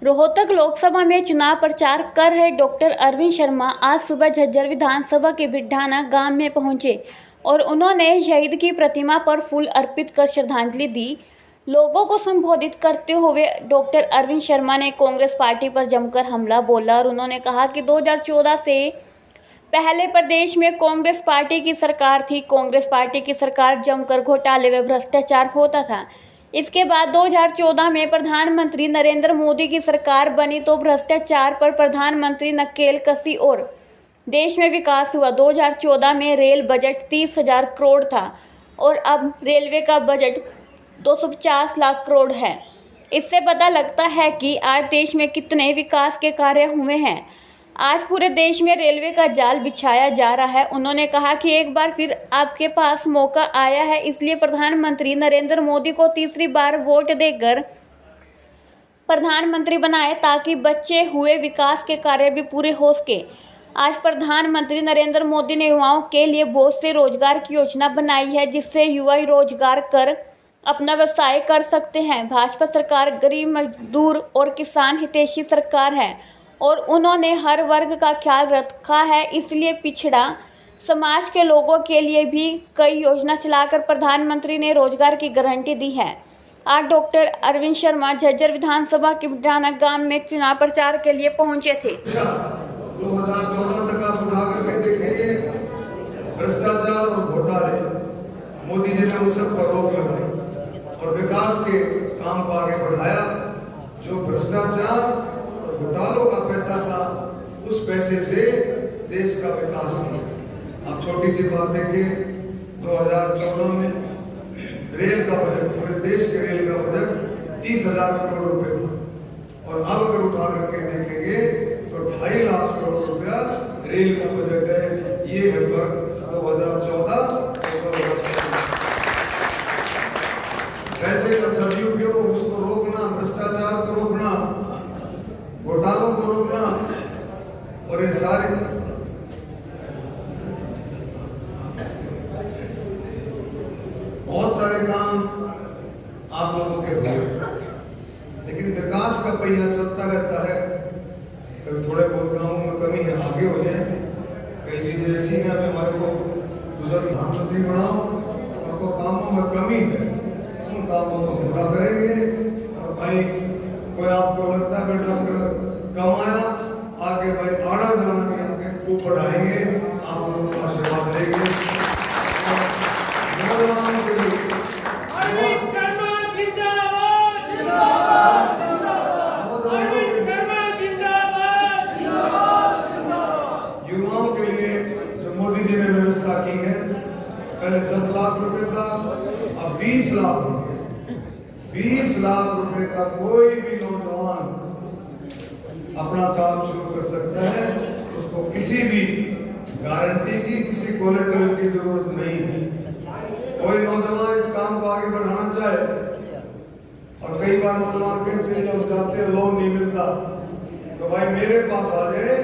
रोहतक लोकसभा में चुनाव प्रचार कर रहे डॉक्टर अरविंद शर्मा आज सुबह झज्जर विधानसभा के बिड्ढाना गांव में पहुंचे और उन्होंने शहीद की प्रतिमा पर फूल अर्पित कर श्रद्धांजलि दी। लोगों को संबोधित करते हुए डॉक्टर अरविंद शर्मा ने कांग्रेस पार्टी पर जमकर हमला बोला और उन्होंने कहा कि 2014 से पहले प्रदेश में कांग्रेस पार्टी की सरकार थी। कांग्रेस पार्टी की सरकार जमकर घोटाले व भ्रष्टाचार होता था। इसके बाद 2014 में प्रधानमंत्री नरेंद्र मोदी की सरकार बनी तो भ्रष्टाचार पर प्रधानमंत्री नकेल कसी और देश में विकास हुआ। 2014 में रेल बजट 30,000 करोड़ था और अब रेलवे का बजट 250 लाख करोड़ है। इससे पता लगता है कि आज देश में कितने विकास के कार्य हुए हैं। आज पूरे देश में रेलवे का जाल बिछाया जा रहा है। उन्होंने कहा कि एक बार फिर आपके पास मौका आया है, इसलिए प्रधानमंत्री नरेंद्र मोदी को तीसरी बार वोट देकर प्रधानमंत्री बनाए ताकि बचे हुए विकास के कार्य भी पूरे हो सके। आज प्रधानमंत्री नरेंद्र मोदी ने युवाओं के लिए बहुत से रोजगार की योजना बनाई है, जिससे युवा रोजगार कर अपना व्यवसाय कर सकते हैं। भाजपा सरकार गरीब, मजदूर और किसान हितैषी सरकार है और उन्होंने हर वर्ग का ख्याल रखा है, इसलिए पिछड़ा समाज के लोगों के लिए भी कई योजना चलाकर प्रधानमंत्री ने रोजगार की गारंटी दी है। आज डॉक्टर अरविंद शर्मा झज्जर विधानसभा के बिड्ढाना गांव में चुनाव प्रचार के लिए पहुंचे थे। 2014 तक आप उठा करके देखेंगे, भ्रष्टाचार और घोटाले मोदी जी ने उन सब पर रोक लगाई और विकास के काम को आगे बढ़ाया। जो भ्रष्टाचार और घोटालों का पैसा था, उस पैसे से देश का विकास किया। आप छोटी सी बात देखिए, 2014 में रेल का बजट, पूरे देश के रेल का बजट 30,000 करोड़ रुपए था और अब अगर उठा करके देखेंगे तो 2.5 लाख करोड़ रुपया रेल का बजट है। ये है फर्क 2014 और 2014। पैसे का सदुपयोग, उसको रोकना, भ्रष्टाचार को रोकना, घोटालों को रोकना और ये सारे बहुत सारे काम आप लोगों के हुए, लेकिन विकास का पहिया चलता रहता है। कभी थोड़े बहुत कामों में कमी है, आगे हो जाएंगे। कई चीजें ऐसी हैं, अभी हमारे को प्रधानमंत्री बनाओ और को कामों में कमी है, उन कामों को पूरा करेंगे। और भाई कोई आपको लगता है बेटा कमाया, आगे भाई आना जाना के आगे खूब बढ़ाएंगे, आप लोगों का आशीर्वाद लेंगे। नौजवानों के लिए युवाओं के लिए जो मोदी जी ने व्यवस्था की है, पहले 10 लाख रुपए था, अब 20 लाख रुपए। 20 लाख रुपए का कोई भी नौजवान अपना काम शुरू कर सकता है। उसको किसी भी गारंटी की, किसी कोलेटरल की जरूरत नहीं है। कोई नौजवान इस काम को आगे बढ़ाना चाहे, और कई बार नौजवान कहते हैं जब चाहते हैं लोन नहीं मिलता, तो भाई मेरे पास आ जाए,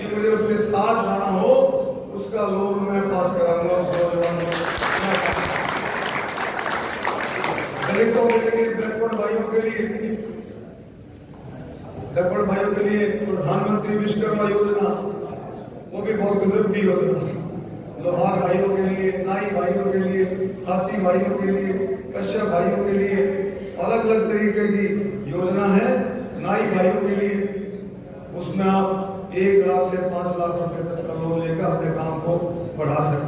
मुझे उसके साथ जाना हो, उसका लोन मैं पास कराऊंगा उस नौजवान को। दलितों के लिए, बैकवर्ड भाइयों के लिए, बैकवर्ड भाइयों के लिए प्रधानमंत्री विश्वकर्मा योजना, वो भी बहुत गजब की योजना। लोहार भाइयों के लिए, नाई भाइयों के लिए, हाथी भाइयों के लिए, कश्यप भाइयों के लिए अलग अलग तरीके की योजना है। नाई भाइयों के लिए उसमें आप 1 लाख से 5 लाख रुपए तक का लोन लेकर अपने काम को बढ़ा सकते हैं।